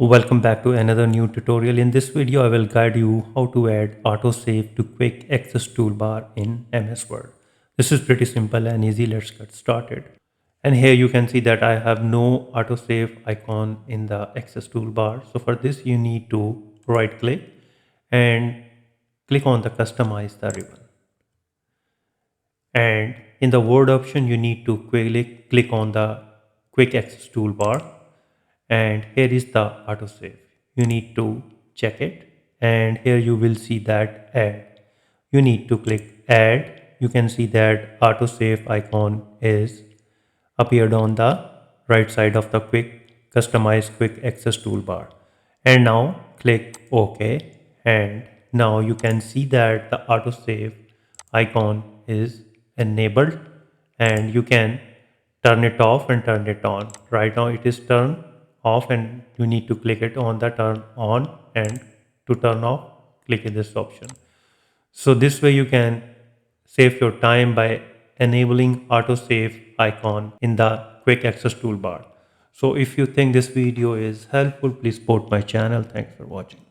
Welcome back to another new tutorial. In this video, I will guide you how to add autosave to quick access toolbar in MS Word. This is pretty simple and easy. Let's get started. And here you can see that I have no autosave icon in the access toolbar. So for this, you need to right click and click on the customize the ribbon. And in the word option, you need to quickly click on the quick access toolbar. And here is the autosave. You need to check it. And here you will see that add. You need to click add. You can see that autosave icon is appeared on the right side of the quick customize quick access toolbar. And now click OK. And now you can see that the autosave icon is enabled and you can turn it off and turn it on. Right now it is turned off and you need to click it on the turn on, and to turn off click in this option. So this way you can save your time by enabling autosave icon in the quick access toolbar. So if you think this video is helpful, please support my channel. Thanks for watching.